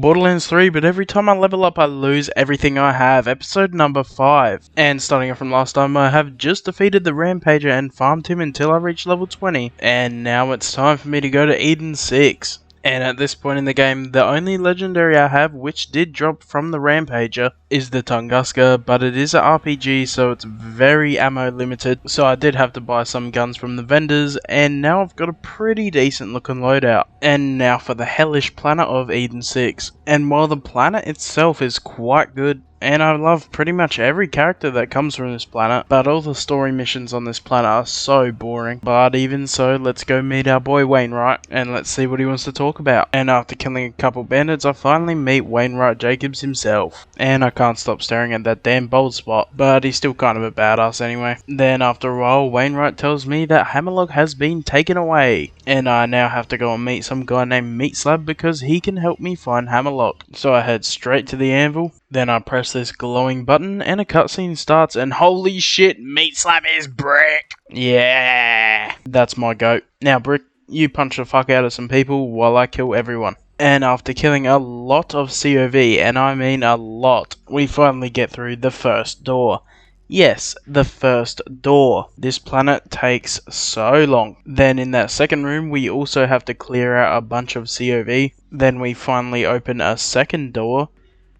Borderlands 3, but every time I level up I lose everything I have. Episode number 5. And starting off from last time, I have just defeated the Rampager and farmed him until I reached level 20. And now it's time for me to go to Eden 6. And at this point in the game, the only legendary I have, which did drop from the Rampager, is the Tunguska, but it is an RPG, so it's very ammo limited, so I did have to buy some guns from the vendors, and now I've got a pretty decent looking loadout. And now for the hellish planet of Eden 6. And while the planet itself is quite good, and I love pretty much every character that comes from this planet, but all the story missions on this planet are so boring. But even so, let's go meet our boy Wainwright, and let's see what he wants to talk about. And after killing a couple bandits, I finally meet Wainwright Jacobs himself. And I can't stop staring at that damn bald spot, but he's still kind of a badass anyway. Then after a while, Wainwright tells me that Hammerlock has been taken away, and I now have to go and meet some guy named Meat Slab because he can help me find Hammerlock. So I head straight to the anvil. Then I press this glowing button and a cutscene starts, and holy shit, Meat Slab is Brick! Yeah! That's my goat. Now Brick, you punch the fuck out of some people while I kill everyone. And after killing a lot of COV, and I mean a lot, we finally get through the first door. Yes, the first door. This planet takes so long. Then in that second room, we also have to clear out a bunch of COV. Then we finally open a second door.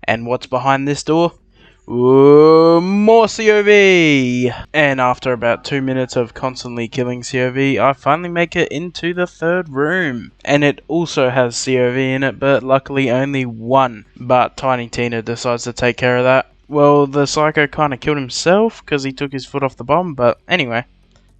And what's behind this door? Ooh, more COV! And after about 2 minutes of constantly killing COV, I finally make it into the third room. And it also has COV in it, but luckily only one. But Tiny Tina decides to take care of that. Well, the psycho kinda killed himself because he took his foot off the bomb, but anyway,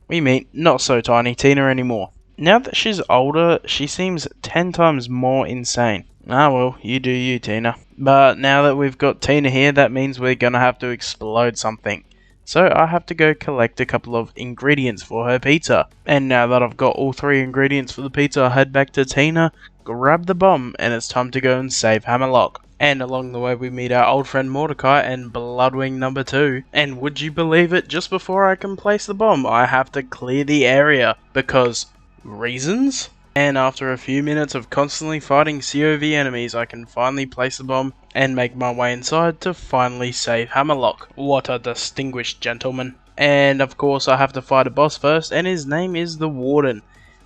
we meet not so Tiny Tina anymore. Now that she's older, she seems 10 times more insane. Ah well, you do you, Tina. But now that we've got Tina here, that means we're gonna have to explode something. So I have to go collect a couple of ingredients for her pizza. And now that I've got all 3 ingredients for the pizza, I head back to Tina, grab the bomb, and it's time to go and save Hammerlock. And along the way we meet our old friend Mordecai and Bloodwing number 2. And would you believe it, just before I can place the bomb, I have to clear the area, because reasons? And after a few minutes of constantly fighting COV enemies, I can finally place the bomb and make my way inside to finally save Hammerlock. What a distinguished gentleman. And of course I have to fight a boss first, and his name is the Warden.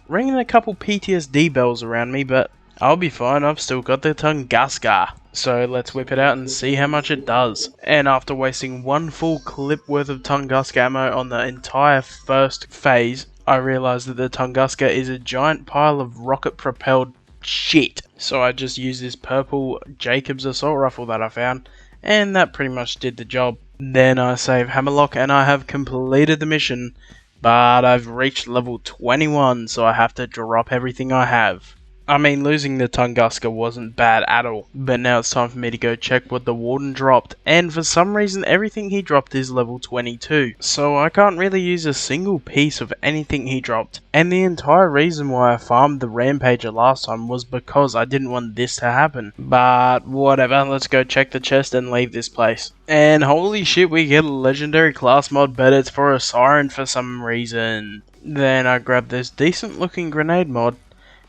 Ringing a couple PTSD bells around me, but I'll be fine, I've still got the Tunguska. So let's whip it out and see how much it does. And after wasting 1 full clip worth of Tunguska ammo on the entire first phase, I realised that the Tunguska is a giant pile of rocket-propelled shit. So I just used this purple Jacobs assault rifle that I found, and that pretty much did the job. Then I save Hammerlock and I have completed the mission, but I've reached level 21, so I have to drop everything I have. I mean, losing the Tunguska wasn't bad at all, but now it's time for me to go check what the Warden dropped, and for some reason everything he dropped is level 22, so I can't really use a single piece of anything he dropped, and the entire reason why I farmed the Rampager last time was because I didn't want this to happen. But whatever, let's go check the chest and leave this place. And holy shit, we get a legendary class mod, but it's for a siren for some reason. Then I grab this decent looking grenade mod,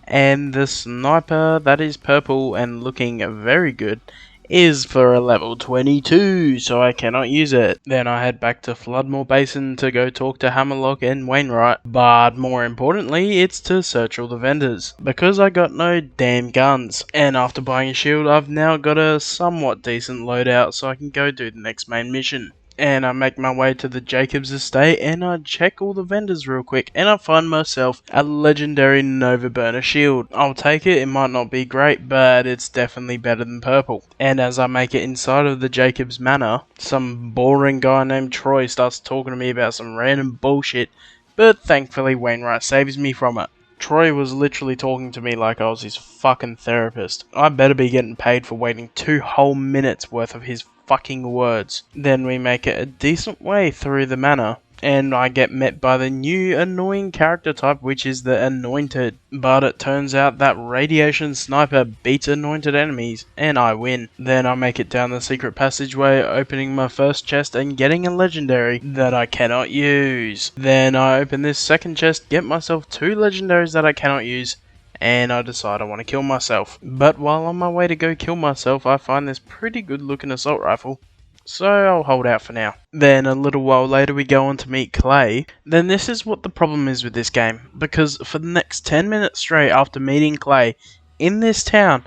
and the sniper that is purple and looking very good is for a level 22, so I cannot use it. Then I head back to Floodmore Basin to go talk to Hammerlock and Wainwright, but more importantly it's to search all the vendors, because I got no damn guns. And after buying a shield, I've now got a somewhat decent loadout so I can go do the next main mission. And I make my way to the Jacobs estate and I check all the vendors real quick, and I find myself a legendary Nova Burner shield. I'll take it, it might not be great, but it's definitely better than purple. And as I make it inside of the Jacobs manor, some boring guy named Troy starts talking to me about some random bullshit, but thankfully Wainwright saves me from it. Troy was literally talking to me like I was his fucking therapist. I better be getting paid for waiting 2 whole minutes worth of his fucking words. Then we make it a decent way through the manor, and I get met by the new annoying character type, which is the Anointed. But it turns out that Radiation Sniper beats anointed enemies, and I win. Then I make it down the secret passageway, opening my first chest and getting a legendary that I cannot use. Then I open this second chest, get myself 2 legendaries that I cannot use, and I decide I want to kill myself. But while on my way to go kill myself, I find this pretty good looking assault rifle, so I'll hold out for now. Then a little while later we go on to meet Clay. Then this is what the problem is with this game, because for the next 10 minutes straight after meeting Clay in this town,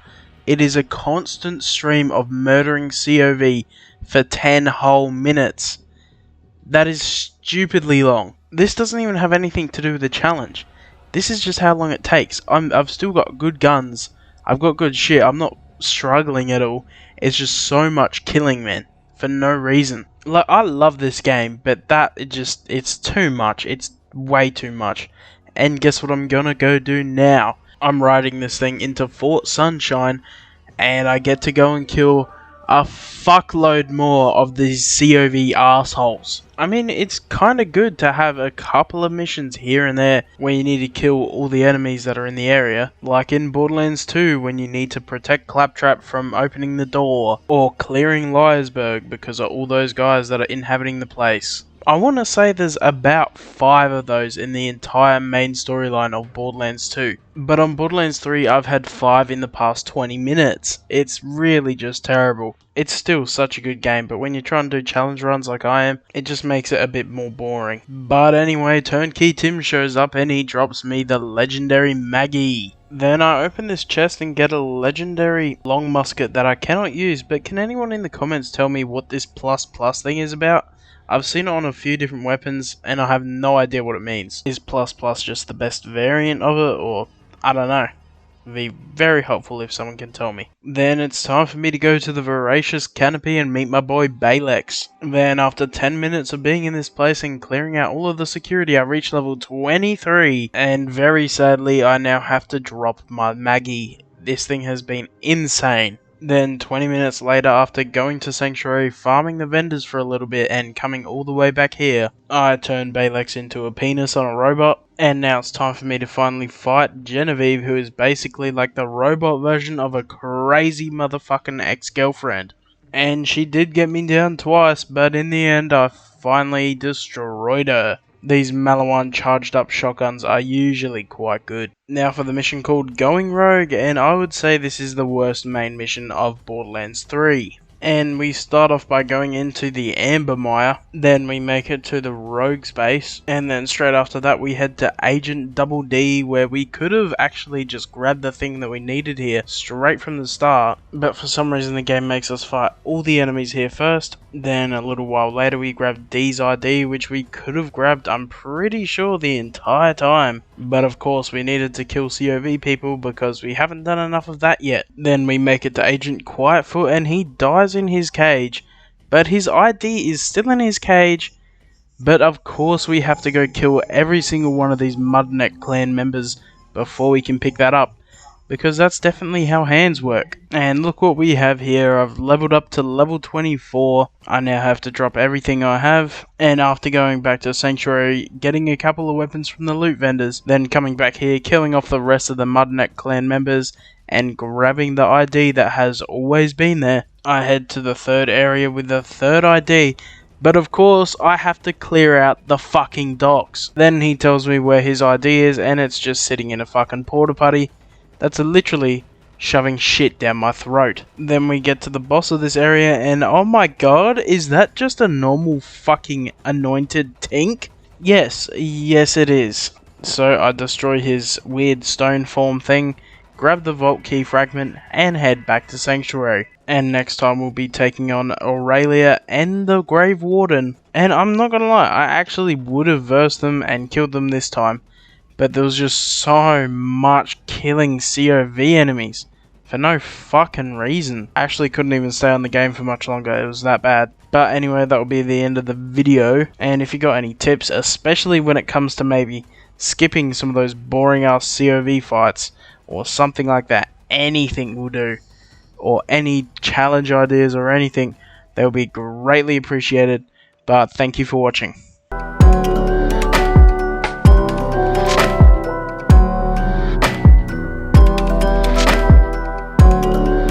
it is a constant stream of murdering COV for 10 whole minutes. That is stupidly long. This doesn't even have anything to do with the challenge. This is just how long it takes. I've still got good guns. I've got good shit. I'm not struggling at all. It's just so much killing, man, for no reason. Like, I love this game, but it's too much. It's way too much. And guess what I'm gonna go do now? I'm riding this thing into Fort Sunshine, and I get to go and kill a fuckload more of these COV assholes. I mean, it's kinda good to have a couple of missions here and there where you need to kill all the enemies that are in the area, like in Borderlands 2 when you need to protect Claptrap from opening the door, or clearing Liarsburg because of all those guys that are inhabiting the place. I want to say there's about 5 of those in the entire main storyline of Borderlands 2. But on Borderlands 3 I've had 5 in the past 20 minutes. It's really just terrible. It's still such a good game, but when you try and do challenge runs like I am, it just makes it a bit more boring. But anyway, Turnkey Tim shows up and he drops me the legendary Maggie. Then I open this chest and get a legendary long musket that I cannot use, but can anyone in the comments tell me what this plus thing is about? I've seen it on a few different weapons, and I have no idea what it means. Is plus just the best variant of it, or I don't know. It'd be very helpful if someone can tell me. Then it's time for me to go to the Voracious Canopy and meet my boy Balex. Then after 10 minutes of being in this place and clearing out all of the security, I reach level 23, and very sadly I now have to drop my Maggie. This thing has been insane. Then 20 minutes later, after going to Sanctuary, farming the vendors for a little bit and coming all the way back here, I turned Balex into a penis on a robot, and now it's time for me to finally fight Genevieve, who is basically like the robot version of a crazy motherfucking ex-girlfriend. And she did get me down twice, but in the end I finally destroyed her. These Malawan charged up shotguns are usually quite good. Now for the mission called Going Rogue, and I would say this is the worst main mission of Borderlands 3. And we start off by going into the Amber Mire, then we make it to the Rogue's base, and then straight after that we head to Agent Double D, where we could have actually just grabbed the thing that we needed here straight from the start, but for some reason the game makes us fight all the enemies here first. Then a little while later we grab D's ID, which we could have grabbed, I'm pretty sure, the entire time. But of course we needed to kill COV people because we haven't done enough of that yet. Then we make it to Agent Quietfoot and he dies in his cage, but his ID is still in his cage. But of course we have to go kill every single one of these Mudneck clan members before we can pick that up, because that's definitely how hands work. And look what we have here. I've leveled up to level 24. I now have to drop everything I have, and after going back to Sanctuary, getting a couple of weapons from the loot vendors, then coming back here, killing off the rest of the Mudneck clan members, and grabbing the ID that has always been there, I head to the third area with the third ID. But of course, I have to clear out the fucking docks. Then he tells me where his ID is, and it's just sitting in a fucking porta potty. That's literally shoving shit down my throat. Then we get to the boss of this area, and oh my god, is that just a normal fucking anointed Tink? Yes it is. So I destroy his weird stone form thing, grab the vault key fragment, and head back to Sanctuary. And next time we'll be taking on Aurelia and the Grave Warden. And I'm not gonna lie, I actually would have versed them and killed them this time, but there was just so much killing COV enemies for no fucking reason. I actually couldn't even stay on the game for much longer, it was that bad. But anyway, that will be the end of the video, and if you got any tips, especially when it comes to maybe skipping some of those boring ass COV fights or something like that, anything will do, or any challenge ideas or anything, they will be greatly appreciated. But thank you for watching.